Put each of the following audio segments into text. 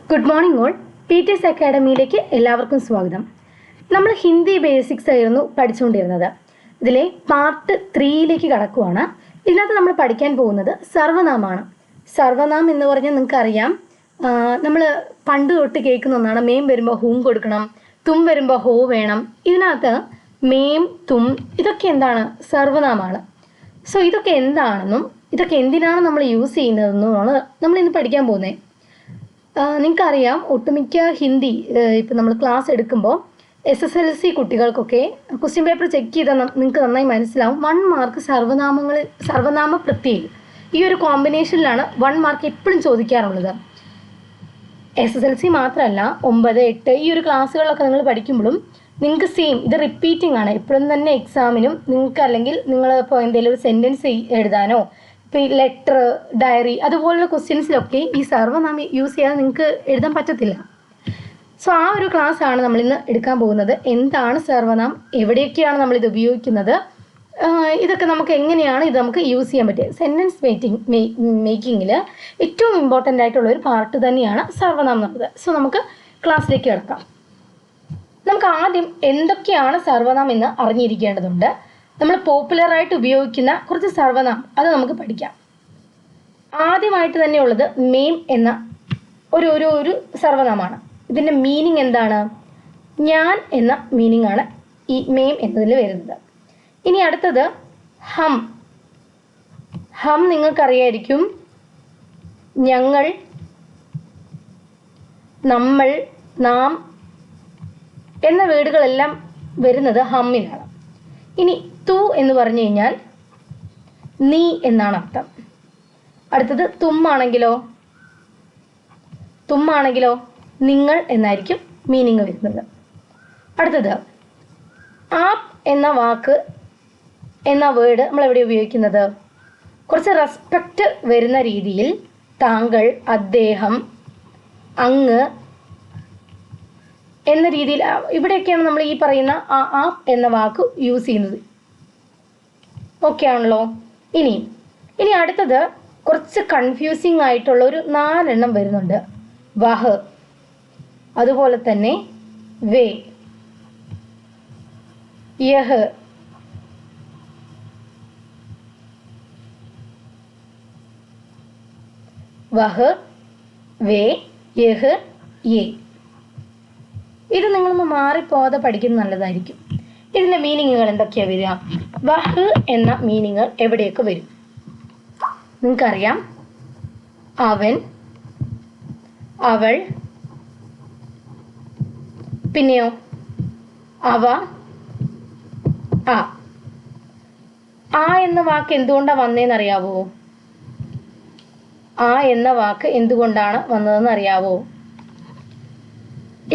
Good morning all. Teachers അക്കാഡമിയിലേക്ക് എല്ലാവർക്കും സ്വാഗതം. നമ്മൾ ഹിന്ദി ബേസിക്സ് ആയിരുന്നു പഠിച്ചുകൊണ്ടിരുന്നത്. ഇതിലെ പാർട്ട് 3യിലേക്ക് കടക്കുവാണ്. ഇതിനകത്ത് നമ്മൾ പഠിക്കാൻ പോകുന്നത് സർവനാമാണ്. സർവനാം എന്ന് പറഞ്ഞാൽ നിങ്ങൾക്കറിയാം, നമ്മൾ പണ്ട് തൊട്ട് കേൾക്കുന്ന ഒന്നാണ്. മേം വരുമ്പോൾ ഹൂം കൊടുക്കണം, തും വരുമ്പോൾ ഹോ വേണം. ഇതിനകത്ത് മേം തും ഇതൊക്കെ എന്താണ്? സർവനാമാണ്. സോ ഇതൊക്കെ എന്താണെന്നും ഇതൊക്കെ എന്തിനാണ് നമ്മൾ യൂസ് ചെയ്യുന്നതെന്നുമാണ് നമ്മളിന്ന് പഠിക്കാൻ പോകുന്നത്. നിങ്ങൾക്കറിയാം, ഒട്ടുമിക്ക ഹിന്ദി ഇപ്പം നമ്മൾ ക്ലാസ് എടുക്കുമ്പോൾ SSLC കുട്ടികൾക്കൊക്കെ ക്വസ്റ്റ്യൻ പേപ്പർ ചെക്ക് ചെയ്താൽ നിങ്ങൾക്ക് നന്നായി മനസ്സിലാവും. 1 മാർക്ക് സർവനാമ പ്രത്യയം ഈ ഒരു കോമ്പിനേഷനിലാണ് 1 മാർക്ക് എപ്പോഴും ചോദിക്കാറുള്ളത്. SSLC മാത്രമല്ല, 9, 8 ഈ ഒരു ക്ലാസ്സുകളിലൊക്കെ നിങ്ങൾ പഠിക്കുമ്പോഴും നിങ്ങൾക്ക് സെയിം ഇത് റിപ്പീറ്റിംഗ് ആണ്. എപ്പോഴും തന്നെ എക്സാമിനും നിങ്ങൾക്ക്, അല്ലെങ്കിൽ നിങ്ങൾ ഇപ്പോൾ എന്തെങ്കിലും ഒരു സെൻറ്റൻസ് എഴുതാനോ, ഇപ്പോൾ ഈ ലെറ്റർ, ഡയറി അതുപോലുള്ള ക്വസ്റ്റ്യൻസിലൊക്കെ ഈ സർവനാമം യൂസ് ചെയ്യാതെ നിങ്ങൾക്ക് എഴുതാൻ പറ്റത്തില്ല. സോ ആ ഒരു ക്ലാസ് ആണ് നമ്മളിന്ന് എടുക്കാൻ പോകുന്നത്. എന്താണ് സർവനാം, എവിടെയൊക്കെയാണ് നമ്മളിത് ഉപയോഗിക്കുന്നത്, ഇതൊക്കെ നമുക്ക് എങ്ങനെയാണ് ഇത് നമുക്ക് യൂസ് ചെയ്യാൻ പറ്റുക. സെൻറ്റൻസ് മേക്കിങ്ങിൽ ഏറ്റവും ഇമ്പോർട്ടൻ്റ് ആയിട്ടുള്ള ഒരു പാർട്ട് തന്നെയാണ് സർവനാം എന്നുള്ളത്. സോ നമുക്ക് ക്ലാസ്സിലേക്ക് കിടക്കാം. നമുക്ക് ആദ്യം എന്തൊക്കെയാണ് സർവനാം എന്ന് അറിഞ്ഞിരിക്കേണ്ടതുണ്ട്. നമ്മൾ പോപ്പുലറായിട്ട് ഉപയോഗിക്കുന്ന കുറച്ച് സർവനാം അത് നമുക്ക് പഠിക്കാം. ആദ്യമായിട്ട് തന്നെ ഉള്ളത് മേം എന്ന ഒരു സർവനാമാണ്. ഇതിൻ്റെ മീനിങ് എന്താണ്? ഞാൻ എന്ന മീനിങ് ആണ് ഈ മേം എന്നതിൽ വരുന്നത്. ഇനി അടുത്തത് ഹം. ഹം നിങ്ങൾക്കറിയായിരിക്കും. ഞങ്ങൾ, നമ്മൾ, നാം എന്ന വേർഡുകളെല്ലാം വരുന്നത് ഹമ്മിലാണ്. ഇനി തു എന്ന് പറഞ്ഞു കഴിഞ്ഞാൽ നീ എന്നാണ് അർത്ഥം. അടുത്തത് തുമ്മാണെങ്കിലോ നിങ്ങൾ എന്നായിരിക്കും മീനിങ് വരുന്നത്. അടുത്തത് ആപ് എന്ന വാക്ക് എന്ന വേർഡ് നമ്മൾ എവിടെ ഉപയോഗിക്കുന്നത്? കുറച്ച് റെസ്പെക്റ്റ് വരുന്ന രീതിയിൽ താങ്കൾ, അദ്ദേഹം, അങ്ങ് എന്ന രീതിയിൽ ഇവിടെയൊക്കെയാണ് നമ്മൾ ഈ പറയുന്ന ആപ് എന്ന വാക്ക് യൂസ് ചെയ്യുന്നത്. ഓക്കെ ആണല്ലോ. ഇനി അടുത്തത് കുറച്ച് കൺഫ്യൂസിങ് ആയിട്ടുള്ള ഒരു 4 എണ്ണം വരുന്നുണ്ട്. വഹ്, അതുപോലെ തന്നെ വേ, യഹ്, വഹ്, വേ, യഹ്, യേ. ഇത് നിങ്ങളൊന്ന് മാറിപ്പോകാതെ പഠിക്കുന്നത് നല്ലതായിരിക്കും. ഇതിൻ്റെ മീനിങ്ങുകൾ എന്തൊക്കെയാണ് വരിക? വഹ് എന്ന മീനിങ് എവിടെയൊക്കെ വരും? നിങ്ങൾക്കറിയാം, അവൻ, അവൾ, പിന്നെയോ അവ, ആ എന്ന വാക്ക് എന്തുകൊണ്ടാണ് വന്നതെന്നറിയാവോ? ആ എന്ന വാക്ക് എന്തുകൊണ്ടാണ് വന്നതെന്ന് അറിയാവോ?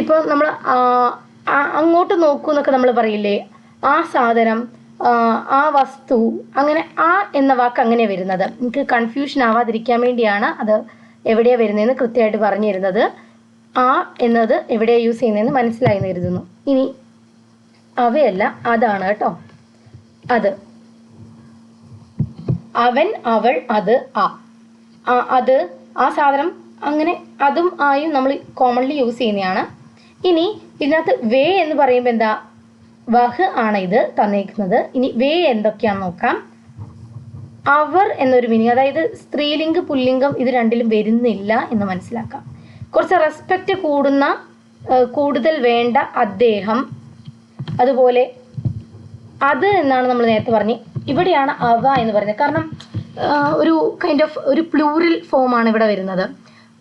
ഇപ്പോൾ നമ്മൾ അങ്ങോട്ട് നോക്കൂ എന്നൊക്കെ നമ്മൾ പറയില്ലേ, ആ സാധനം, ആ വസ്തു, അങ്ങനെ ആ എന്ന വാക്ക് അങ്ങനെ വരുന്നത്. എനിക്ക് കൺഫ്യൂഷൻ ആവാതിരിക്കാൻ വേണ്ടിയാണ് അത് എവിടെയാണ് വരുന്നതെന്ന് കൃത്യമായിട്ട് പറഞ്ഞു തരുന്നത്. ആ എന്നത് എവിടെയാണ് യൂസ് ചെയ്യുന്നതെന്ന് മനസ്സിലായി എന്ന് കരുതുന്നു. ഇനി അവയല്ല, അതാണ് കേട്ടോ. അത്, അവൻ, അവൾ, അത്, അത്, ആ സാധനം, അങ്ങനെ അതും ആയും നമ്മൾ കോമൺലി യൂസ് ചെയ്യുന്നതാണ്. ഇനി ഇതിനകത്ത് വേ എന്ന് പറയുമ്പോൾ എന്താ? വഹ് ആണ് ഇത് തന്നേക്കുന്നത്. ഇനി വേ എന്തൊക്കെയാണെന്ന് നോക്കാം. അവർ എന്നൊരു മീനിങ്, അതായത് സ്ത്രീലിംഗ പുല്ലിംഗം ഇത് രണ്ടിലും വരുന്നില്ല എന്ന് മനസ്സിലാക്കാം. കുറച്ച് റെസ്പെക്റ്റ് കൂടുതൽ വേണ്ട അദ്ദേഹം, അതുപോലെ അത് എന്നാണ് നമ്മൾ നേരത്തെ പറഞ്ഞ്. ഇവിടെയാണ് അവ എന്ന് പറയുന്നത്. കാരണം ഒരു കൈൻഡ് ഓഫ് ഒരു പ്ലൂറൽ ഫോമാണ് ഇവിടെ വരുന്നത്.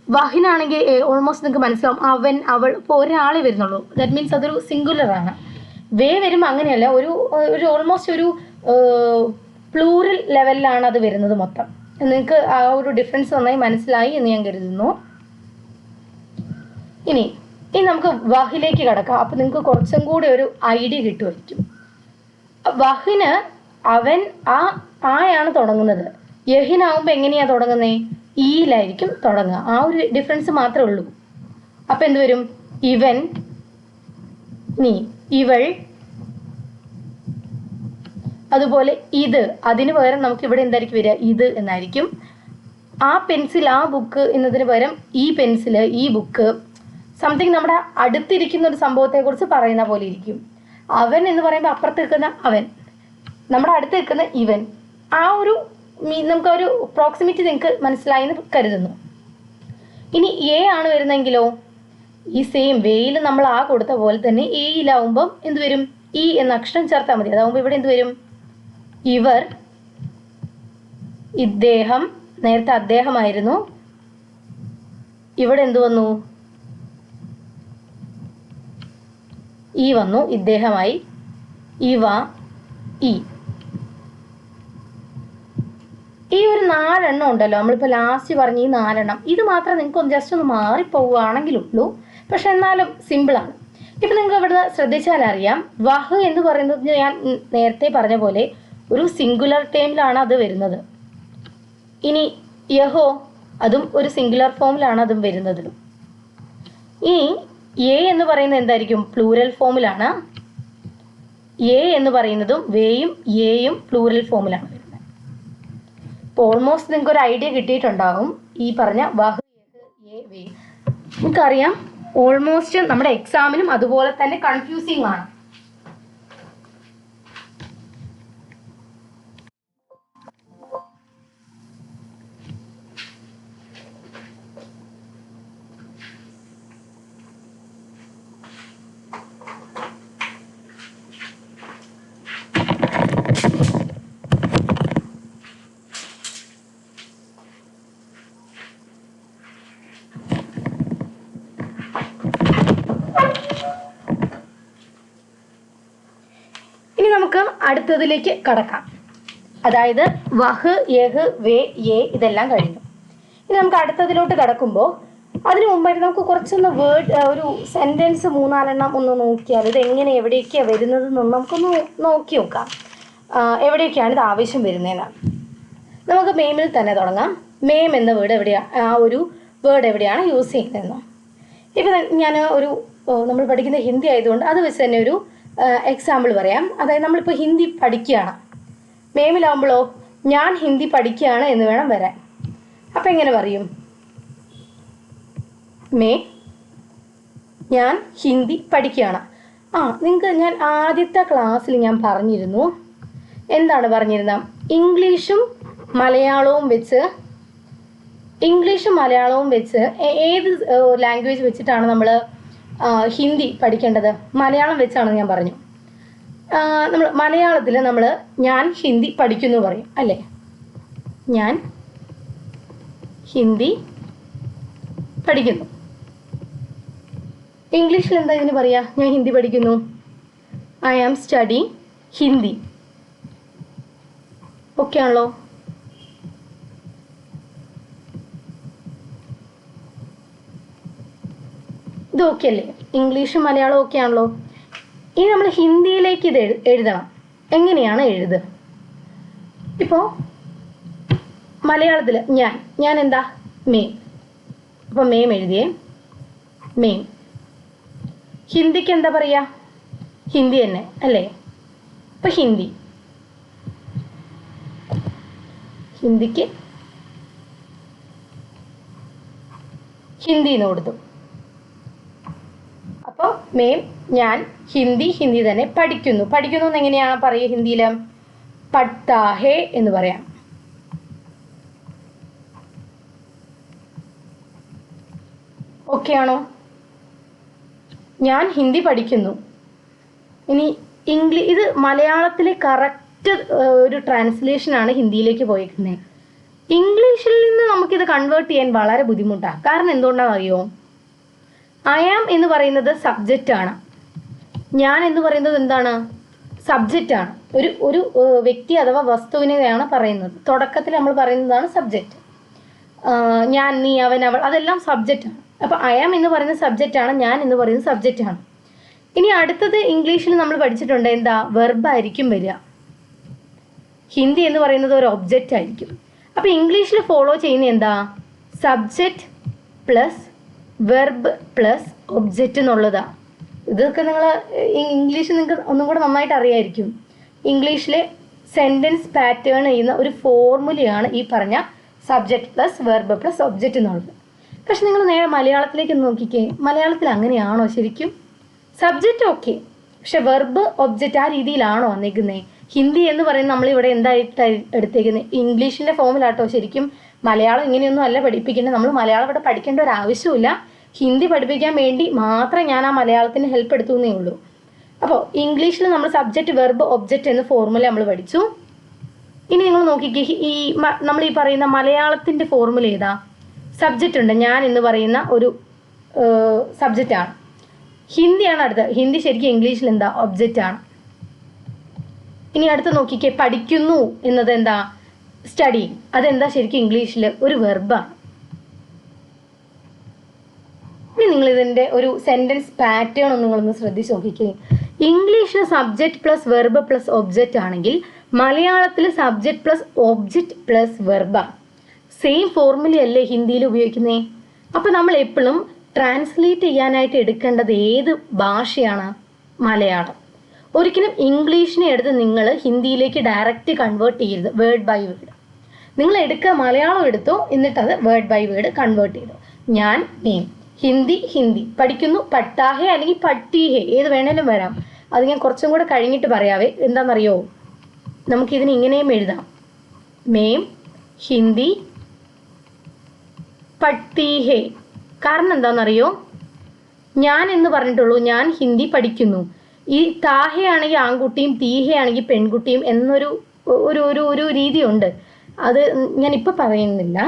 വഹിനാണെങ്കിൽ ഓൾമോസ്റ്റ് നിങ്ങൾക്ക് മനസ്സിലാവും, അവൻ, അവൾ, ഇപ്പോൾ ഒരാളെ വരുന്നുള്ളൂ. ദാറ്റ് മീൻസ് അതൊരു സിംഗുലറാണ്. വേ വരുമ്പോൾ അങ്ങനെയല്ല, ഒരു ഓൾമോസ്റ്റ് ഒരു പ്ലൂറൽ ലെവലിലാണ് അത് വരുന്നത് മൊത്തം. നിങ്ങൾക്ക് ആ ഒരു ഡിഫറൻസ് നന്നായി മനസ്സിലായി എന്ന് ഞാൻ കരുതുന്നു. ഇനി നമുക്ക് വഹിലേക്ക് കിടക്കാം. അപ്പം നിങ്ങൾക്ക് കുറച്ചും കൂടി ഒരു ഐഡിയ കിട്ടുമായിരിക്കും. വഹിന് അവൻ, ആയാണ് തുടങ്ങുന്നത്. യഹിനാവുമ്പോൾ എങ്ങനെയാണ് തുടങ്ങുന്നത്? ഈയിലായിരിക്കും തുടങ്ങുക. ആ ഒരു ഡിഫറൻസ് മാത്രമേ ഉള്ളൂ. അപ്പം എന്ത് വരും? ഇവൻ, നീ, ഇവൾ, അതുപോലെ ഇത്. അതിന് പകരം നമുക്ക് ഇവിടെ എന്തായിരിക്കും വരിക? ഇത് എന്നായിരിക്കും. ആ പെൻസിൽ ആ ബുക്ക് എന്നതിന് പകരം ഈ പെൻസിൽ ഈ ബുക്ക് സംതിങ് നമ്മുടെ അടുത്തിരിക്കുന്ന ഒരു സംഭവത്തെക്കുറിച്ച് പറയുന്ന പോലെ ഇരിക്കും. അവൻ എന്ന് പറയുമ്പോൾ അപ്പുറത്ത് നിൽക്കുന്ന അവൻ, നമ്മുടെ അടുത്ത് നിൽക്കുന്ന ഇവൻ. ആ ഒരു നമുക്കൊരു പ്രോക്സിമിറ്റി നിങ്ങൾക്ക് മനസ്സിലായി എന്ന് കരുതുന്നു. ഇനി എ ആണ് വരുന്നതെങ്കിലോ ഈ സെയിം വേയിൽ നമ്മൾ ആ കൊടുത്ത പോലെ തന്നെ എയിലാവുമ്പം എന്ത് വരും? ഇ എന്ന അക്ഷരം ചേർത്താൽ മതി. അതാവുമ്പോൾ ഇവിടെ എന്ത് വരും? ഇവർ, ഇദ്ദേഹം, നേരത്തെ അദ്ദേഹമായിരുന്നു, ഇവിടെ എന്ത് വന്നു? ഈ വന്നു, ഇദ്ദേഹമായി. ഇവ, ഈ. ഈ ഒരു 4 എണ്ണം ഉണ്ടല്ലോ, നമ്മളിപ്പോൾ ലാസ്റ്റ് പറഞ്ഞ ഈ 4 എണ്ണം, ഇത് മാത്രം നിങ്ങൾക്ക് ഒന്ന് ജസ്റ്റ് ഒന്ന് മാറിപ്പോവുകയാണെങ്കിലുള്ളൂ. പക്ഷെ എന്നാലും സിമ്പിളാണ്. ഇപ്പം നിങ്ങൾക്ക് ഇവിടെ ശ്രദ്ധിച്ചാൽ അറിയാം, വഹ് എന്ന് പറയുന്നത് ഞാൻ നേരത്തെ പറഞ്ഞ പോലെ ഒരു സിംഗുലർ ടേമിലാണ് അത് വരുന്നത്. ഇനി യഹോ, അതും ഒരു സിംഗുലർ ഫോമിലാണ് അതും വരുന്നത്. ഇനി എ എന്ന് പറയുന്നത് എന്തായിരിക്കും? പ്ലൂരൽ ഫോമിലാണ്. എ എന്ന് പറയുന്നതും വേയും എയും പ്ലൂരൽ ഫോമിലാണ് വരുന്നത്. ഇപ്പോൾ ഓൾമോസ്റ്റ് നിങ്ങൾക്ക് ഒരു ഐഡിയ കിട്ടിയിട്ടുണ്ടാകും ഈ പറഞ്ഞ വഹ്, എ, വേ. നമുക്കറിയാം ഓൾമോസ്റ്റ് നമ്മുടെ എക്സാമിനും അതുപോലെ തന്നെ കൺഫ്യൂസിങ് ആണ്. ഇനി നമുക്ക് അടുത്തതിലേക്ക് കടക്കാം. അതായത് വഹ്, യഹ്, വേ, യേ ഇതെല്ലാം കഴിഞ്ഞു. ഇനി നമുക്ക് അടുത്തതിലോട്ട് കടക്കുമ്പോൾ അതിന് മുമ്പായിട്ട് നമുക്ക് കുറച്ചൊന്ന് ഒരു സെൻറ്റൻസ് 3-4 എണ്ണം ഒന്ന് നോക്കിയാൽ ഇത് എങ്ങനെ എവിടെയൊക്കെയാണ് വരുന്നതെന്നൊന്ന് നമുക്കൊന്ന് നോക്കി നോക്കാം. എവിടെയൊക്കെയാണ് ഇത് ആവശ്യം വരുന്നതെന്ന്. നമുക്ക് മെയിമിൽ തന്നെ തുടങ്ങാം. മെയിം എന്ന വേർഡ് എവിടെയാണ്, ആ ഒരു വേർഡ് എവിടെയാണ് യൂസ് ചെയ്യുന്നതെന്ന്. ഇപ്പം ഞാൻ നമ്മൾ പഠിക്കുന്ന ഹിന്ദി ആയതുകൊണ്ട് അത് വെച്ച് തന്നെ ഒരു എക്സാമ്പിൾ പറയാം. അതായത് നമ്മളിപ്പോൾ ഹിന്ദി പഠിക്കുകയാണ്, മെയിമിലാവുമ്പോഴോ ഞാൻ ഹിന്ദി പഠിക്കുകയാണ് എന്ന് വേണം വരാൻ. അപ്പം എങ്ങനെ പറയും? ഞാൻ ഹിന്ദി പഠിക്കുകയാണ്. നിങ്ങൾക്ക് ഞാൻ ആദ്യത്തെ ക്ലാസ്സിൽ ഞാൻ പറഞ്ഞിരുന്നു, എന്താണ് പറഞ്ഞിരുന്നത്? ഇംഗ്ലീഷും മലയാളവും വെച്ച് ഏത് ലാംഗ്വേജ് വെച്ചിട്ടാണ് നമ്മൾ ഹിന്ദി പഠിക്കേണ്ടത്? മലയാളം വെച്ചാണ് ഞാൻ പറഞ്ഞു. നമ്മൾ മലയാളത്തിൽ ഞാൻ ഹിന്ദി പഠിക്കുന്നു പറയും അല്ലേ? ഞാൻ ഹിന്ദി പഠിക്കുന്നു. ഇംഗ്ലീഷിൽ എന്താ ഇതിന് പറയുക? ഞാൻ ഹിന്ദി പഠിക്കുന്നു, I am study Hindi. Okay ആണല്ലോ? ഇത് ഓക്കെ അല്ലേ? ഇംഗ്ലീഷും മലയാളവും ഓക്കെ ആണല്ലോ? ഇനി നമ്മൾ ഹിന്ദിയിലേക്ക് ഇത് എഴുതണം. എങ്ങനെയാണ് എഴുതുക? ഇപ്പോൾ മലയാളത്തിൽ ഞാൻ എന്താ? മേം. അപ്പോൾ മേം എഴുതിയേ, മേം. ഹിന്ദിക്ക് എന്താ പറയുക? ഹിന്ദി തന്നെ അല്ലേ? അപ്പോൾ ഹിന്ദിക്ക് ഹിന്ദി എന്ന് കൊടുത്തു. അപ്പോൾ മേം, ഞാൻ ഹിന്ദി തന്നെ പഠിക്കുന്നു. എന്ന് എങ്ങനെയാണ് പറയുക ഹിന്ദിയിൽ? പഠ്താ ഹേ എന്ന് പറയാം. ഓക്കെ ആണോ? ഞാൻ ഹിന്ദി പഠിക്കുന്നു. ഇനി ഇത് മലയാളത്തിലെ കറക്റ്റ് ഒരു ട്രാൻസ്ലേഷനാണ് ഹിന്ദിയിലേക്ക് പോയിരിക്കുന്നത്. ഇംഗ്ലീഷിൽ നിന്ന് നമുക്കിത് കൺവേർട്ട് ചെയ്യാൻ വളരെ ബുദ്ധിമുട്ടാണ്. കാരണം എന്തുകൊണ്ടാണെന്ന് അറിയോ? ഐ ആം എന്ന് പറയുന്നത് സബ്ജക്റ്റാണ്, ഞാൻ എന്ന് പറയുന്നത് എന്താണ്? സബ്ജക്റ്റാണ്. ഒരു വ്യക്തി അഥവാ വസ്തുവിനെയാണ് പറയുന്നത്. തുടക്കത്തിൽ നമ്മൾ പറയുന്നതാണ് സബ്ജക്റ്റ്. ഞാൻ, നീ, അവൻ, അവൾ അതെല്ലാം സബ്ജക്റ്റാണ്. അപ്പോൾ ഐ ആം എന്ന് പറയുന്നത് സബ്ജക്റ്റാണ്, ഞാൻ എന്ന് പറയുന്നത് സബ്ജക്റ്റാണ്. ഇനി അടുത്തത് ഇംഗ്ലീഷിൽ നമ്മൾ പഠിച്ചിട്ടുണ്ട്, എന്താ? വെർബായിരിക്കും വരിക. ഹിന്ദി എന്ന് പറയുന്നത് ഒരു ഒബ്ജക്റ്റ് ആയിരിക്കും. അപ്പോൾ ഇംഗ്ലീഷിൽ ഫോളോ ചെയ്യുന്ന എന്താ? Subject plus verb plus object എന്നുള്ളതാണ്. ഇതൊക്കെ നിങ്ങൾ ഇംഗ്ലീഷ് നിങ്ങൾക്ക് ഒന്നും കൂടെ നന്നായിട്ട് അറിയായിരിക്കും. ഇംഗ്ലീഷിലെ സെൻറ്റൻസ് പാറ്റേൺ ചെയ്യുന്ന ഒരു ഫോർമുലയാണ് ഈ പറഞ്ഞ subject plus verb plus object എന്നുള്ളത്. പക്ഷെ നിങ്ങൾ നേരെ മലയാളത്തിലേക്ക് നോക്കിക്കേ, മലയാളത്തിൽ അങ്ങനെയാണോ ശരിക്കും? സബ്ജക്റ്റ് ഓക്കെ, പക്ഷെ വെർബ് ഒബ്ജക്റ്റ് ആ രീതിയിലാണോ വന്നിരിക്കുന്നത്? ഹിന്ദി എന്ന് പറയുന്നത് നമ്മളിവിടെ എന്തായിട്ട് എടുത്തേക്കുന്നത്? ഇംഗ്ലീഷിൻ്റെ ഫോമിലാട്ടോ. ശരിക്കും മലയാളം ഇങ്ങനെയൊന്നും അല്ല പഠിപ്പിക്കേണ്ടത്. നമ്മൾ മലയാളം ഇവിടെ പഠിക്കേണ്ട ഒരു ആവശ്യമില്ല. ഹിന്ദി പഠിപ്പിക്കാൻ വേണ്ടി മാത്രം ഞാൻ ആ മലയാളത്തിന് ഹെൽപ്പ് എടുത്തുവെന്നേ ഉള്ളൂ. അപ്പോൾ ഇംഗ്ലീഷിൽ നമ്മൾ സബ്ജക്റ്റ് വെർബ് ഒബ്ജക്റ്റ് എന്ന ഫോർമുല നമ്മൾ പഠിച്ചു. ഇനി നിങ്ങൾ നോക്കിക്കേ, നമ്മൾ ഈ പറയുന്ന മലയാളത്തിൻ്റെ ഫോർമുല ഏതാ? സബ്ജക്റ്റ് ഉണ്ട്, ഞാൻ എന്ന് പറയുന്ന ഒരു സബ്ജക്റ്റാണ്. ഹിന്ദിയാണ് അടുത്ത. ഹിന്ദി ശരിക്കും ഇംഗ്ലീഷിൽ എന്താ? ഒബ്ജക്റ്റാണ്. ഇനി അടുത്ത് നോക്കിക്കേ, പഠിക്കുന്നു എന്നത് എന്താ? സ്റ്റഡി. അതെന്താ ശരിക്കും ഇംഗ്ലീഷിൽ? ഒരു വെർബാണ്. ഇനി നിങ്ങൾ ഇതിൻ്റെ ഒരു സെൻറ്റൻസ് പാറ്റേൺ നിങ്ങളൊന്ന് ശ്രദ്ധിച്ച് നോക്കിക്കേ. ഇംഗ്ലീഷിൽ subject plus verb plus object ആണെങ്കിൽ മലയാളത്തിൽ സബ്ജക്റ്റ് പ്ലസ് ഒബ്ജക്റ്റ് പ്ലസ് വെർബാണ്. സെയിം ഫോർമുലയല്ലേ ഹിന്ദിയിൽ ഉപയോഗിക്കുന്നത്? അപ്പോൾ നമ്മൾ എപ്പോഴും ട്രാൻസ്ലേറ്റ് ചെയ്യാനായിട്ട് എടുക്കേണ്ടത് ഏത് ഭാഷയാണ്? മലയാളം. ഒരിക്കലും ഇംഗ്ലീഷിനെ എടുത്ത് നിങ്ങൾ ഹിന്ദിയിലേക്ക് ഡയറക്റ്റ് കൺവേർട്ട് ചെയ്യരുത്, വേർഡ് ബൈ വേർഡ്. നിങ്ങൾ എടുക്കുക, മലയാളം എടുത്തോ, എന്നിട്ടത് വേർഡ് ബൈ വേർഡ് കൺവേർട്ട് ചെയ്തു. ഞാൻ നെയിം, ഹിന്ദി ഹിന്ദി, പഠിക്കുന്നു പട്ടാഹെ അല്ലെങ്കിൽ പട്ടീഹെ, ഏത് വേണേലും വരാം. അത് ഞാൻ കുറച്ചും കൂടെ കഴിഞ്ഞിട്ട് പറയാവേ. എന്താണെന്നറിയോ? നമുക്കിതിന് ഇങ്ങനെയും എഴുതാം, മേം ഹിന്ദി പട്ടീഹെ. കാരണം എന്താണെന്നറിയോ? ഞാൻ എന്ന് പറഞ്ഞിട്ടുള്ളൂ, ഞാൻ ഹിന്ദി പഠിക്കുന്നു. ഈ താഹയാണെങ്കിൽ ആൺകുട്ടിയും തീഹയാണെങ്കിൽ പെൺകുട്ടിയും എന്നൊരു ഒരു ഒരു ഒരു രീതിയുണ്ട്. അത് ഞാനിപ്പോൾ പറയുന്നില്ല.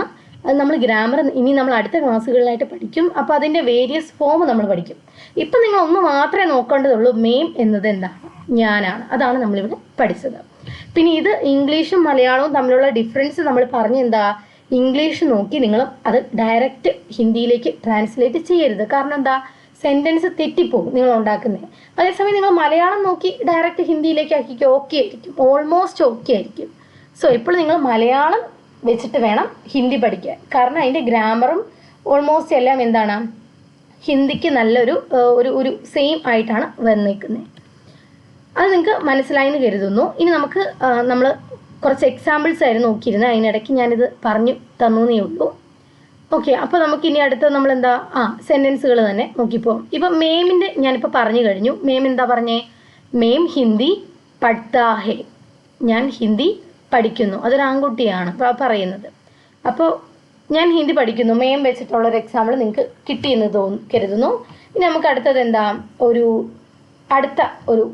അത് നമ്മൾ ഗ്രാമർ ഇനി നമ്മൾ അടുത്ത ക്ലാസ്സുകളിലായിട്ട് പഠിക്കും. അപ്പോൾ അതിൻ്റെ വേരിയസ് ഫോം നമ്മൾ പഠിക്കും. ഇപ്പം നിങ്ങൾ ഒന്ന് മാത്രമേ നോക്കേണ്ടതുള്ളൂ, മെയിം എന്നത് എന്താണ്? ഞാനാണ്. അതാണ് നമ്മളിവിടെ പഠിച്ചത്. പിന്നെ ഇത് ഇംഗ്ലീഷും മലയാളവും തമ്മിലുള്ള ഡിഫറൻസ് നമ്മൾ പറഞ്ഞെന്താ? ഇംഗ്ലീഷ് നോക്കി നിങ്ങൾ അത് ഡയറക്റ്റ് ഹിന്ദിയിലേക്ക് ട്രാൻസ്ലേറ്റ് ചെയ്യരുത്. കാരണം എന്താ? സെൻറ്റൻസ് തെറ്റിപ്പോകും നിങ്ങൾ ഉണ്ടാക്കുന്നത്. അതേസമയം നിങ്ങൾ മലയാളം നോക്കി ഡയറക്റ്റ് ഹിന്ദിയിലേക്ക് ആക്കിക്കോ, ഓക്കെ ആയിരിക്കും, ഓൾമോസ്റ്റ് ഓക്കെ ആയിരിക്കും. സോ ഇപ്പോൾ നിങ്ങൾ മലയാളം വെച്ചിട്ട് വേണം ഹിന്ദി പഠിക്കാൻ. കാരണം അതിൻ്റെ ഗ്രാമറും ഓൾമോസ്റ്റ് എല്ലാം എന്താണ്? ഹിന്ദിക്ക് നല്ലൊരു ഒരു സെയിം ആയിട്ടാണ് വന്നിരിക്കുന്നത്. അത് നിങ്ങൾക്ക് മനസ്സിലായെന്ന് കരുതുന്നു. ഇനി നമുക്ക് നമ്മൾ കുറച്ച് എക്സാമ്പിൾസ് ആയിരുന്നു നോക്കിയിരുന്നത്. അതിനിടയ്ക്ക് ഞാനിത് പറഞ്ഞു തന്നേ ഉള്ളൂ. ഓക്കെ, അപ്പോൾ നമുക്ക് ഇനി അടുത്ത നമ്മൾ എന്താ സെൻറ്റൻസുകൾ തന്നെ നോക്കിപ്പോകും. ഇപ്പം മേമിൻ്റെ ഞാനിപ്പോൾ പറഞ്ഞു കഴിഞ്ഞു. മേം എന്താ പറഞ്ഞേ? മേം ഹിന്ദി പഠ്താഹെ. ഞാൻ ഹിന്ദി പഠിക്കുന്നു. അതൊരു ആൺകുട്ടിയാണ് പറയുന്നത്. അപ്പോൾ ഞാൻ ഹിന്ദി പഠിക്കുന്നു, മേം വെച്ചിട്ടുള്ളൊരു എക്സാമ്പിൾ നിങ്ങൾക്ക് കിട്ടിയെന്ന് കരുതുന്നു. ഇനി നമുക്ക് അടുത്തത് എന്താ? അടുത്ത ഒരു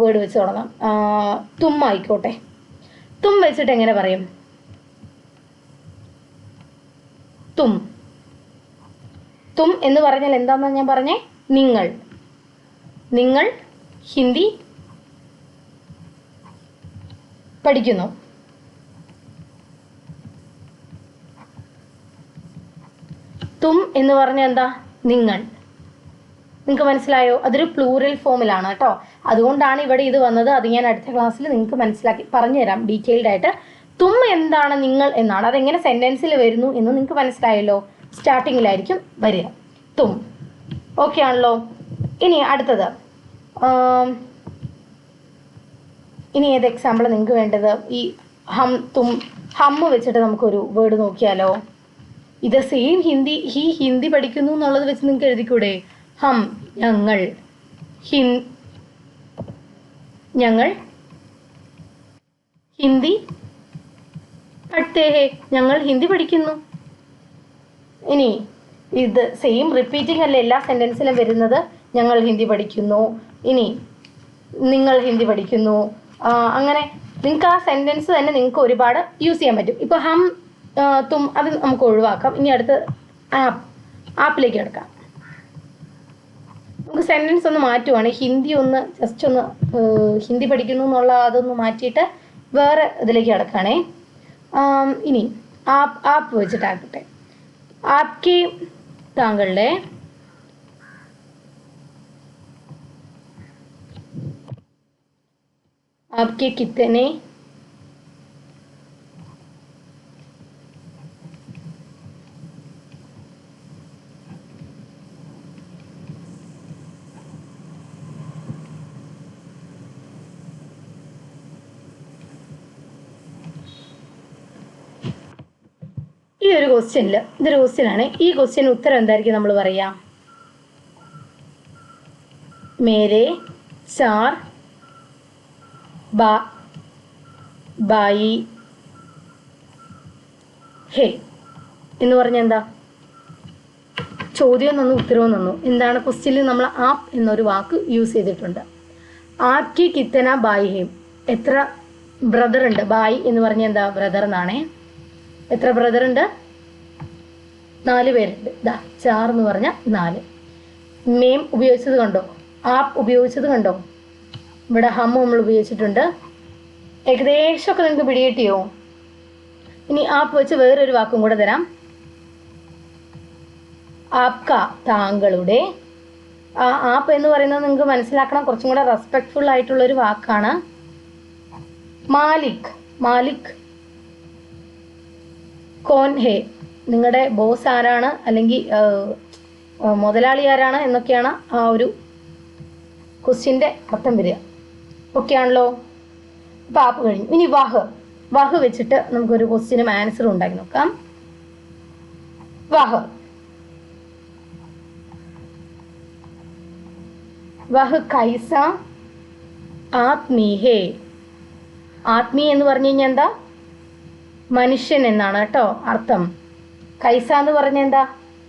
വേർഡ് വെച്ച് തുടങ്ങാം. തും ആയിക്കോട്ടെ. തും വെച്ചിട്ട് എങ്ങനെ പറയും? തും. തും എന്ന് പറഞ്ഞാൽ എന്താണെന്ന് ഞാൻ പറഞ്ഞേ? നിങ്ങൾ. നിങ്ങൾ ഹിന്ദി പഠിക്കുന്നു. തും എന്ന് പറഞ്ഞാൽ എന്താ? നിങ്ങൾ. നിങ്ങൾക്ക് മനസ്സിലായോ? അതൊരു പ്ലൂറൽ ഫോമിലാണ് കേട്ടോ. അതുകൊണ്ടാണ് ഇവിടെ ഇത് വന്നത്. അത് ഞാൻ അടുത്ത ക്ലാസ്സിൽ നിങ്ങൾക്ക് മനസ്സിലാക്കി പറഞ്ഞു തരാം ഡീറ്റെയിൽഡ് ആയിട്ട്. തും എന്താണ്? നിങ്ങൾ എന്നാണ്. അതെങ്ങനെ സെൻറ്റൻസിൽ വരുന്നു എന്ന് നിങ്ങൾക്ക് മനസ്സിലായല്ലോ. സ്റ്റാർട്ടിങ്ങിലായിരിക്കും വരിക തും. ഓക്കെ ആണല്ലോ. ഇനി അടുത്തത് ഇനി ഏത് എക്സാമ്പിൾ നിങ്ങൾക്ക് വേണ്ടത്? ഈ ഹം തും ഹമ്മ് വെച്ചിട്ട് നമുക്കൊരു വേർഡ് നോക്കിയാലോ. ഇത് സെയിം ഹിന്ദി പഠിക്കുന്നു എന്നുള്ളത് വെച്ച് നിങ്ങൾക്ക് എഴുതിക്കൂടെ? ഹം ഞങ്ങൾ, ഞങ്ങൾ ഹിന്ദി പഠ്തേ ഹെ. ഞങ്ങൾ ഹിന്ദി പഠിക്കുന്നു. ഇനി ഇത് സെയിം റിപ്പീറ്റിംഗ് അല്ലേ എല്ലാ സെൻറ്റൻസിലും വരുന്നത്? ഞങ്ങൾ ഹിന്ദി പഠിക്കുന്നു, ഇനി നിങ്ങൾ ഹിന്ദി പഠിക്കുന്നു. അങ്ങനെ നിങ്ങൾക്ക് ആ സെൻറ്റൻസ് തന്നെ നിങ്ങൾക്ക് ഒരുപാട് യൂസ് ചെയ്യാൻ പറ്റും. ഇപ്പോൾ ഹം തും അത് നമുക്ക് ഒഴിവാക്കാം. ഇനി അടുത്ത് ആപ്പിലേക്ക് കിടക്കാം. നമുക്ക് സെൻറ്റൻസ് ഒന്ന് മാറ്റുവാണ്. ഹിന്ദി ഒന്ന് ജസ്റ്റ് ഒന്ന് ഹിന്ദി പഠിക്കുന്നു എന്നുള്ള അതൊന്ന് മാറ്റിയിട്ട് വേറെ ഇതിലേക്ക് കിടക്കുകയാണേ. ഇനി ആപ്പ് വെച്ചിട്ടാക്കട്ടെ. ആപ്കെ താങ്കളുടെ आपके कितने ഇതൊരു ക്വസ്റ്റ്യനാണ്. ഈ ക്വസ്റ്റ്യന് ഉത്തരം എന്തായിരിക്കും നമ്മൾ പറയാ? മേരെ ചാർ ബായി ഹേ എന്ന് പറഞ്ഞ എന്താ? ചോദ്യം തന്നു, ഉത്തരവും തന്നു. എന്താണ് ക്വസ്റ്റ്യനിൽ നമ്മൾ ആപ്പ് എന്നൊരു വാക്ക് യൂസ് ചെയ്തിട്ടുണ്ട്. ആപ്കി കിത്തന ബായി ഹേ, എത്ര ബ്രദർ ഉണ്ട്? ബായി എന്ന് പറഞ്ഞ എന്താ? ബ്രദർ എന്നാണേ. എത്ര ബ്രദർ ഉണ്ട്? 4 പേരുണ്ട്. ചാർ എന്ന് പറഞ്ഞ 4. മേം ഉപയോഗിച്ചത് കണ്ടോ? ആപ്പ് ഉപയോഗിച്ചത് കണ്ടോ? ഇവിടെ ഹം നമ്മൾ ഉപയോഗിച്ചിട്ടുണ്ട്. ഏകദേശമൊക്കെ നിങ്ങൾക്ക് പിടികിട്ടിയോ? ഇനി ആപ്പ് വെച്ച് വേറൊരു വാക്കും കൂടെ തരാം. ആപ്ക, താങ്കളുടെ. ആ ആപ്പ് എന്ന് പറയുന്നത് നിങ്ങൾക്ക് മനസ്സിലാക്കണം, കുറച്ചും കൂടെ റെസ്പെക്ട്ഫുൾ ആയിട്ടുള്ളൊരു വാക്കാണ്. മാലിക് കോൻ ഹേ, നിങ്ങളുടെ ബോസ് ആരാണ്, അല്ലെങ്കിൽ മുതലാളി ആരാണ് എന്നൊക്കെയാണ് ആ ഒരു ക്വസ്റ്റ്യൻ്റെ അർത്ഥം വരിക. ഓക്കെ ആണല്ലോ? അപ്പോൾ ആപ്പ് കഴിഞ്ഞു. ഇനി വഹ് വെച്ചിട്ട് നമുക്കൊരു ക്വസ്റ്റ്യനും ആൻസർ ഉണ്ടാക്കി നോക്കാം. വഹ് കൈസ ആത്മീ ഹേ. ആത്മീ എന്ന് പറഞ്ഞു കഴിഞ്ഞാൽ എന്താ? മനുഷ്യൻ എന്നാണ് കേട്ടോ അർത്ഥം. കൈസ എന്ന് പറഞ്ഞ എന്താ?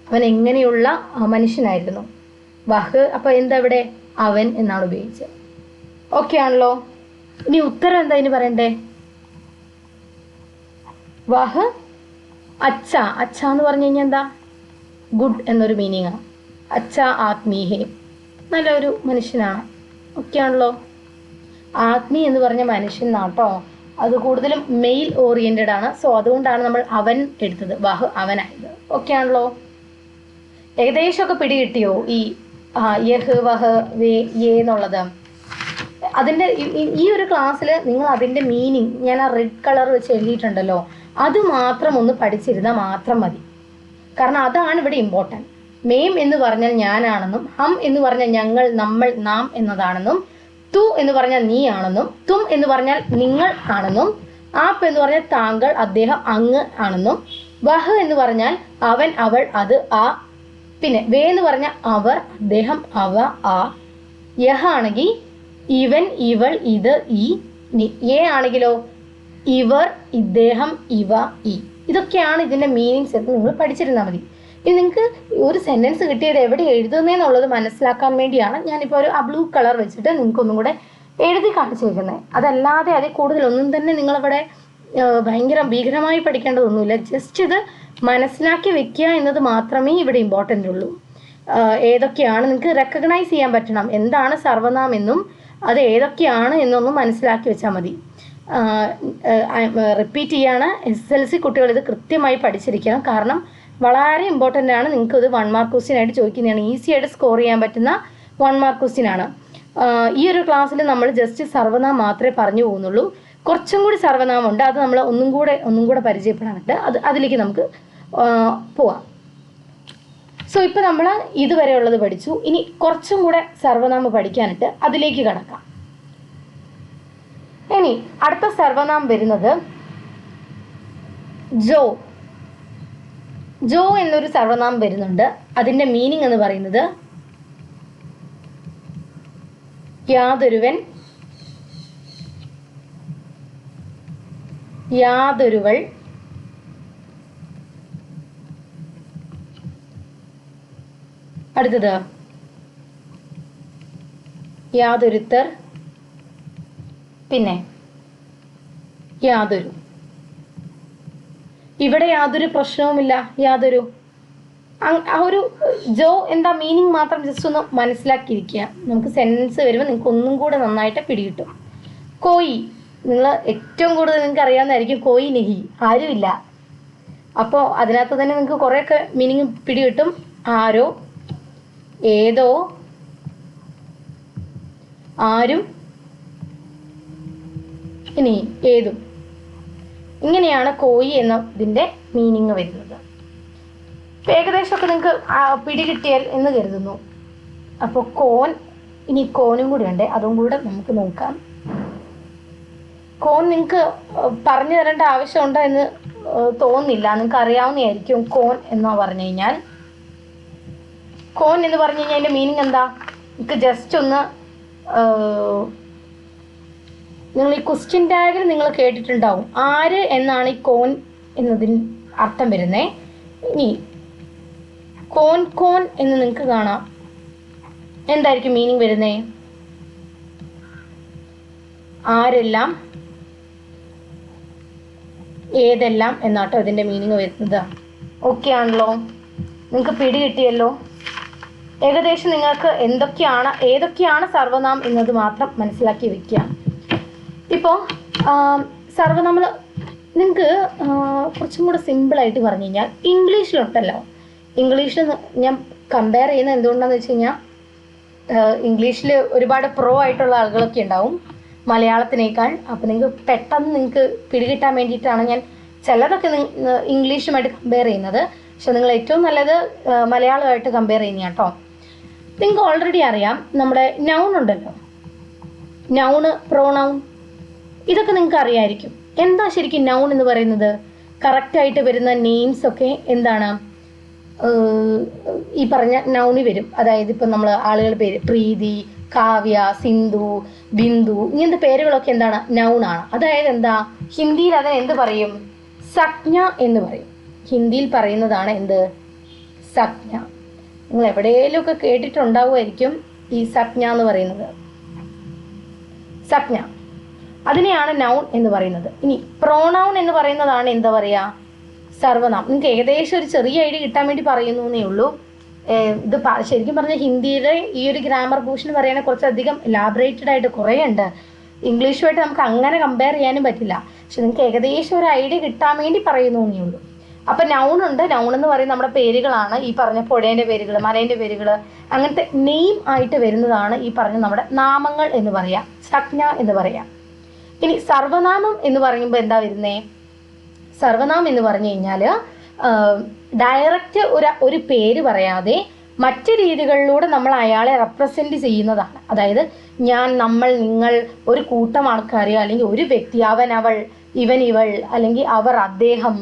അവൻ എങ്ങനെയുള്ള മനുഷ്യനായിരുന്നു. വഹ് അപ്പോൾ എന്താ ഇവിടെ? അവൻ എന്നാണ് ഉപയോഗിച്ചത്. ഓക്കെ ആണല്ലോ? ഇനി ഉത്തരം എന്താ ഇനി പറയണ്ടേ? വഹ് അച്ഛ എന്ന് പറഞ്ഞു കഴിഞ്ഞാൽ എന്താ? ഗുഡ് എന്നൊരു മീനിങ്ങാണ്. അച്ഛ ആത്മീ ഹേ, നല്ലൊരു മനുഷ്യനാണ്. ഓക്കെ ആണല്ലോ? ആത്മീ എന്ന് പറഞ്ഞ മനുഷ്യൻ എന്നാട്ടോ. അത് കൂടുതലും മെയിൽ ഓറിയൻറ്റഡ് ആണ്. സോ അതുകൊണ്ടാണ് നമ്മൾ അവൻ എടുത്തത്, വഹ് അവനായത്. ഓക്കെ ആണല്ലോ? ഏകദേശമൊക്കെ പിടികിട്ടിയോ ഈ യഹ് വഹ് വേ യേ എന്നുള്ളത്? അതിൻ്റെ ഈ ഒരു ക്ലാസ്സിൽ നിങ്ങൾ അതിൻ്റെ മീനിങ് ഞാൻ ആ റെഡ് കളർ വെച്ച് എഴുതിയിട്ടുണ്ടല്ലോ, അത് മാത്രം ഒന്ന് പഠിച്ചിരുന്നാൽ മാത്രം മതി. കാരണം അതാണ് ഇവിടെ ഇമ്പോർട്ടൻറ്റ്. മേം എന്ന് പറഞ്ഞാൽ ഞാനാണെന്നും, ഹം എന്ന് പറഞ്ഞാൽ ഞങ്ങൾ, നമ്മൾ, നാം എന്നതാണെന്നും, തു എന്ന് പറഞ്ഞാൽ നീ ആണെന്നും, തും എന്ന് പറഞ്ഞാൽ നിങ്ങൾ ആണെന്നും, ആപ്പ് എന്ന് പറഞ്ഞാൽ താങ്കൾ, അദ്ദേഹം, അങ്ങ് ആണെന്നും, വഹ് എന്ന് പറഞ്ഞാൽ അവൻ, അവൾ, അത്, ആ, പിന്നെ വേ എന്ന് പറഞ്ഞാൽ അവർ, അദ്ദേഹം, അവ, ആ, യഹ് ആണെങ്കിൽ ഇവൻ, ഇവൾ, ഇത്, ഈ, നീ. ഏ ആണെങ്കിലോ ഇവർ, ഇദ്ദേഹം, ഇവ, ഈ. ഇതൊക്കെയാണ് ഇതിൻ്റെ മീനിങ്സ് എന്ന് നിങ്ങൾ പഠിച്ചിരുന്നാൽ മതി. ഇനി നിങ്ങൾക്ക് ഒരു സെൻറ്റൻസ് കിട്ടിയത് എവിടെ എഴുതുന്നതെന്നുള്ളത് മനസ്സിലാക്കാൻ വേണ്ടിയാണ് ഞാനിപ്പോൾ ഒരു ബ്ലൂ കളർ വെച്ചിട്ട് നിങ്ങൾക്കൊന്നും കൂടെ എഴുതി കാണിച്ചിരിക്കുന്നത്. അതല്ലാതെ അതിൽ കൂടുതലൊന്നും തന്നെ നിങ്ങളിവിടെ ഭയങ്കര ഭീകരമായി പഠിക്കേണ്ടതൊന്നുമില്ല. ജസ്റ്റ് ഇത് മനസ്സിലാക്കി വെക്കുക എന്നത് മാത്രമേ ഇവിടെ ഇമ്പോർട്ടൻ്റ് ഉള്ളൂ. ഏതൊക്കെയാണ് നിങ്ങൾക്ക് റെക്കഗ്നൈസ് ചെയ്യാൻ പറ്റണം, എന്താണ് സർവനാമെന്നും അത് ഏതൊക്കെയാണ് എന്നൊന്നും മനസ്സിലാക്കി വെച്ചാൽ മതി. റിപ്പീറ്റ് ചെയ്യാണ്, SSLC കുട്ടികൾ ഇത് കൃത്യമായി പഠിച്ചിരിക്കണം. കാരണം വളരെ ഇമ്പോർട്ടൻ്റ് ആണ്. നിങ്ങൾക്ക് ഇത് 1 മാർക്ക് ക്വസ്റ്റ്യൻ ആയിട്ട് ചോദിക്കുന്നതാണ്. ഈസി ആയിട്ട് സ്കോർ ചെയ്യാൻ പറ്റുന്ന 1 മാർക്ക് ക്വസ്റ്റ്യൻ ആണ്. ഈ ഒരു ക്ലാസ്സിൽ നമ്മൾ ജസ്റ്റ് സർവനാമം മാത്രമേ പറഞ്ഞു പോകുന്നുള്ളൂ. കുറച്ചും കൂടി സർവനാമമുണ്ട്, അത് നമ്മൾ ഒന്നും കൂടെ പരിചയപ്പെടാനുണ്ട്. അതിലേക്ക് നമുക്ക് പോവാം. സോ ഇപ്പോൾ നമ്മൾ ഇതുവരെയുള്ളത് പഠിച്ചു. ഇനി കുറച്ചും കൂടെ സർവനാമം പഠിക്കാനായിട്ട് അതിലേക്ക് കടക്കാം. ഇനി അടുത്ത സർവനാമം വരുന്നത് ജോ എന്നൊരു സർവനാമം വരുന്നുണ്ട്. അതിൻ്റെ മീനിങ് എന്ന് പറയുന്നത് യാതൊരുവൻ, യാതൊരുവൾ, അടുത്തത് യാതൊരുത്തർ, പിന്നെ യാതൊരു. ഇവിടെ യാതൊരു പ്രശ്നവുമില്ല. യാതൊരു ആ ഒരു ജോ എന്താ മീനിങ് മാത്രം ജസ്റ്റ് ഒന്ന് മനസ്സിലാക്കിയിരിക്കുക. നമുക്ക് സെൻറ്റൻസ് വരുമ്പോൾ നിങ്ങൾക്ക് ഒന്നും കൂടെ നന്നായിട്ട് പിടികിട്ടും. കോയി, നിങ്ങൾ ഏറ്റവും കൂടുതൽ നിങ്ങൾക്ക് അറിയാവുന്നതായിരിക്കും. കോയി നെഹി, ആരുമില്ല. അപ്പോൾ അതിനകത്ത് തന്നെ നിങ്ങൾക്ക് കുറേയൊക്കെ മീനിങ് പിടികിട്ടും. ആരോ, ഏതോ, ആരും, ഇനി ഏതും. ഇങ്ങനെയാണ് കോയി എന്നതിൻ്റെ മീനിങ് വരുന്നത്. ഏകദേശമൊക്കെ നിങ്ങൾക്ക് പിടികിട്ടിയാൽ എന്ന് കരുതുന്നു. അപ്പോൾ കോൻ, ഇനി കോനും കൂടി ഉണ്ട്, അതും കൂടെ നമുക്ക് നോക്കാം. കോൻ നിങ്ങൾക്ക് പറഞ്ഞു തരേണ്ട ആവശ്യമുണ്ടോ എന്ന് തോന്നുന്നില്ല, നിങ്ങൾക്ക് അറിയാവുന്നതായിരിക്കും. കോൺ എന്ന് പറഞ്ഞു കഴിഞ്ഞാൽ, കോൺ എന്ന് പറഞ്ഞു കഴിഞ്ഞാൽ അതിൻ്റെ മീനിങ് എന്താ? നിങ്ങൾക്ക് ജസ്റ്റ് ഒന്ന് നിങ്ങൾ ഈ ക്വസ്റ്റ്യൻ ടാഗിൽ നിങ്ങൾ കേട്ടിട്ടുണ്ടാവും ആര് എന്നാണ് ഈ കോൺ എന്നതിന് അർത്ഥം വരുന്നത്. ഇനി കോൺ കോൺ എന്ന് നിങ്ങൾക്ക് കാണാം, എന്തായിരിക്കും മീനിങ് വരുന്നത്? ആരെല്ലാം, ഏതെല്ലാം എന്നാട്ടോ ഇതിൻ്റെ മീനിങ് വരുന്നത്. ഓക്കെ ആണല്ലോ, നിങ്ങൾക്ക് പിടി കിട്ടിയല്ലോ. ഏകദേശം നിങ്ങൾക്ക് ഏതൊക്കെയാണ് സർവനാമം എന്നത് മാത്രം മനസ്സിലാക്കി വെക്കുക. ഇപ്പോൾ സർവനാമം നിങ്ങൾക്ക് കുറച്ചും കൂടെ സിമ്പിളായിട്ട് പറഞ്ഞു കഴിഞ്ഞാൽ ഇംഗ്ലീഷിലുണ്ടല്ലോ. ഇംഗ്ലീഷിൽ ഞാൻ കമ്പയർ ചെയ്യുന്നത് എന്തുകൊണ്ടാണെന്ന് വെച്ച് കഴിഞ്ഞാൽ ഇംഗ്ലീഷിൽ ഒരുപാട് പ്രോ ആയിട്ടുള്ള ആളുകളൊക്കെ ഉണ്ടാവും മലയാളത്തിനേക്കാൾ. അപ്പോൾ നിങ്ങൾക്ക് പിടികിട്ടാൻ വേണ്ടിയിട്ടാണ് ഞാൻ ചിലതൊക്കെ ഇംഗ്ലീഷുമായിട്ട് കമ്പയർ ചെയ്യുന്നത്. പക്ഷെ നിങ്ങൾ ഏറ്റവും നല്ലത് മലയാളമായിട്ട് കമ്പയർ ചെയ്യുന്ന കേട്ടോ. നിങ്ങൾക്ക് ഓൾറെഡി അറിയാം നമ്മുടെ നൗൺ ഉണ്ടല്ലോ, നൗണ്, പ്രോനൗൺ, ഇതൊക്കെ നിങ്ങൾക്ക് അറിയാമായിരിക്കും. എന്താ ശരിക്കും നൗൺ എന്ന് പറയുന്നത്? കറക്റ്റായിട്ട് വരുന്ന നെയിംസ് ഒക്കെ എന്താണ്? ഈ പറഞ്ഞ നൗണി വരും. അതായത് ഇപ്പം നമ്മൾ ആളുകളുടെ പേര് പ്രീതി, കാവ്യ, സിന്ധു, ബിന്ദു, ഇങ്ങനത്തെ പേരുകളൊക്കെ എന്താണ്? നൗണാണ്. അതായത് എന്താ? ഹിന്ദിയിൽ അതിന് എന്ത് പറയും? സംജ്ഞ എന്ന് പറയും. ഹിന്ദിയിൽ പറയുന്നതാണ് എന്ത്? സംജ്ഞ. നിങ്ങൾ എവിടെയെങ്കിലുമൊക്കെ കേട്ടിട്ടുണ്ടാവുമായിരിക്കും ഈ സംജ്ഞ എന്ന് പറയുന്നത്. സംജ്ഞ, അതിനെയാണ് നൗൺ എന്ന് പറയുന്നത്. ഇനി പ്രോനൗൺ എന്ന് പറയുന്നതാണ് എന്താ പറയുക? സർവനാമം. നിങ്ങൾക്ക് ഏകദേശം ഒരു ചെറിയ ഐഡിയ കിട്ടാൻ വേണ്ടി പറയുന്നു എന്നേ ഉള്ളൂ. ഇത് ശരിക്കും പറഞ്ഞാൽ ഹിന്ദിയിലെ ഈ ഒരു ഗ്രാമർ പോർഷൻ പറയുകയാണെങ്കിൽ കുറച്ചധികം എലാബറേറ്റഡ് ആയിട്ട് കുറേ ഉണ്ട്. ഇംഗ്ലീഷുമായിട്ട് നമുക്ക് അങ്ങനെ കമ്പയർ ചെയ്യാനും പറ്റില്ല. പക്ഷെ നിങ്ങൾക്ക് ഏകദേശം ഒരു ഐഡിയ കിട്ടാൻ വേണ്ടി പറയുന്നു എന്നേ ഉള്ളൂ. അപ്പം നൗൺ ഉണ്ട്. നൗൺ എന്ന് പറയുന്നത് നമ്മുടെ പേരുകളാണ്. ഈ പറഞ്ഞ പുഴേൻ്റെ പേരുകൾ, മലേൻ്റെ പേരുകൾ, അങ്ങനത്തെ നെയിം ആയിട്ട് വരുന്നതാണ് ഈ പറഞ്ഞ നമ്മുടെ നാമങ്ങൾ എന്ന് പറയാം, സംജ്ഞ എന്ന് പറയാം. ഇനി സർവനാമം എന്ന് പറയുമ്പോൾ എന്താ വരുന്നേ? സർവനാമം എന്ന് പറഞ്ഞു കഴിഞ്ഞാൽ ഡയറക്റ്റ് ഒരു പേര് പറയാതെ മറ്റ് രീതികളിലൂടെ നമ്മൾ അയാളെ റെപ്രസെൻറ്റ് ചെയ്യുന്നതാണ്. അതായത് ഞാൻ, നമ്മൾ, നിങ്ങൾ, ഒരു കൂട്ടം ആൾക്കാർ, അല്ലെങ്കിൽ ഒരു വ്യക്തി, അവൻ, അവൾ, ഇവൻ, ഇവൾ, അല്ലെങ്കിൽ അവർ, അദ്ദേഹം,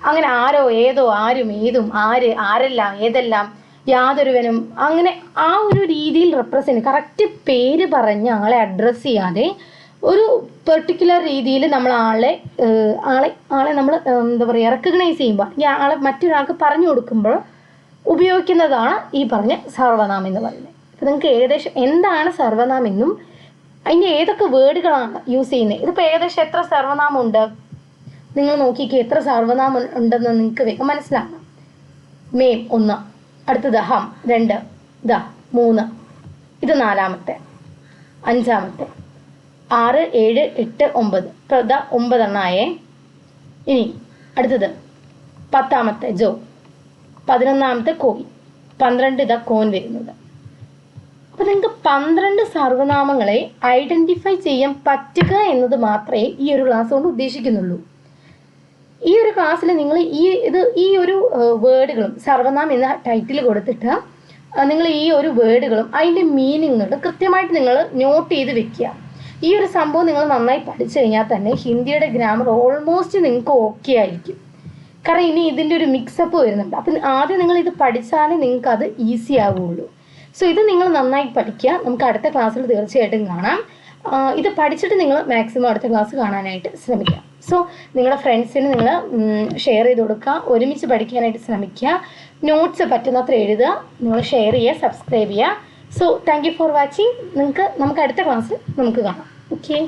അങ്ങനെ ആരോ, ഏതോ, ആരും, ഏതും, ആര്, ആരെല്ലാം, ഏതെല്ലാം, യാതൊരുവനും, അങ്ങനെ ആ ഒരു രീതിയിൽ റെപ്രസെൻറ്റ്, കറക്റ്റ് പേര് പറഞ്ഞ് ആളെ അഡ്രസ്സ് ചെയ്യാതെ ഒരു പെർട്ടിക്കുലർ രീതിയിൽ നമ്മൾ ആളെ നമ്മൾ എന്താ പറയുക, റെക്കഗ്നൈസ് ചെയ്യുമ്പോൾ, ഈ ആളെ മറ്റൊരാൾക്ക് പറഞ്ഞു കൊടുക്കുമ്പോൾ ഉപയോഗിക്കുന്നതാണ് ഈ പറഞ്ഞ സർവനാമം എന്ന് പറയുന്നത്. അപ്പോൾ നിങ്ങൾക്ക് ഏകദേശം എന്താണ് സർവനാമം എന്നും അതിൻ്റെ ഏതൊക്കെ വേർഡുകളാണ് യൂസ് ചെയ്യുന്നത്. ഇതിപ്പോൾ ഏകദേശം എത്ര സർവനാമം ഉണ്ട് നിങ്ങൾ നോക്കിക്കേ. എത്ര സർവനാമം ഉണ്ടെന്ന് നിങ്ങൾക്ക് വേഗം മനസ്സിലാക്കണം. മേം 1, അടുത്തത് ഹം 2, ദ 3, ഇത് 4, 5, 6, 7, 8, 9. ഇപ്പോൾ ഇതാ 9 എണ്ണമായേ. ഇനി അടുത്തത് 10 ജോ, 11 കോയി, 12 ഇതാ കോൻ വരുന്നത്. അപ്പോൾ നിങ്ങൾക്ക് 12 സർവനാമങ്ങളെ ഐഡൻറ്റിഫൈ ചെയ്യാൻ പറ്റുക എന്നത് മാത്രമേ ഈ ഒരു ക്ലാസ് കൊണ്ട് ഉദ്ദേശിക്കുന്നുള്ളൂ. ഈ ഒരു ക്ലാസ്സിൽ നിങ്ങൾ ഈ ഒരു വേർഡുകളും സർവനാമം എന്ന ടൈറ്റിൽ കൊടുത്തിട്ട് നിങ്ങൾ ഈ ഒരു വേർഡുകളും അതിൻ്റെ മീനിങ്ങുകൾ കൃത്യമായിട്ട് നിങ്ങൾ നോട്ട് ചെയ്ത് വെക്കുക. ഈ ഒരു സംഭവം നിങ്ങൾ നന്നായി പഠിച്ചു കഴിഞ്ഞാൽ തന്നെ ഹിന്ദിയുടെ ഗ്രാമർ ഓൾമോസ്റ്റ് നിങ്ങൾക്ക് ഓക്കെ ആയിരിക്കും. കാരണം ഇനി ഇതിൻ്റെ ഒരു മിക്സപ്പ് വരുന്നുണ്ട്. അപ്പം ആദ്യം നിങ്ങൾ ഇത് പഠിച്ചാലേ നിങ്ങൾക്ക് അത് ഈസി ആവുകയുള്ളൂ. സോ ഇത് നിങ്ങൾ നന്നായി പഠിക്കുക. നമുക്ക് അടുത്ത ക്ലാസ്സിൽ തീർച്ചയായിട്ടും കാണാം. ഇത് പഠിച്ചിട്ട് നിങ്ങൾ മാക്സിമം അടുത്ത ക്ലാസ് കാണാനായിട്ട് ശ്രമിക്കുക. സോ നിങ്ങളുടെ ഫ്രണ്ട്സിന് നിങ്ങൾ ഷെയർ ചെയ്ത് കൊടുക്കുക, ഒരുമിച്ച് പഠിക്കാനായിട്ട് ശ്രമിക്കുക, നോട്ട്സ് പറ്റുന്നത്ര എഴുതുക, നിങ്ങൾ ഷെയർ ചെയ്യുക, സബ്സ്ക്രൈബ് ചെയ്യുക. So thank you for watching. നമുക്ക് അടുത്ത ക്ലാസ്സിൽ നമുക്ക് കാണാം. ഓക്കെ.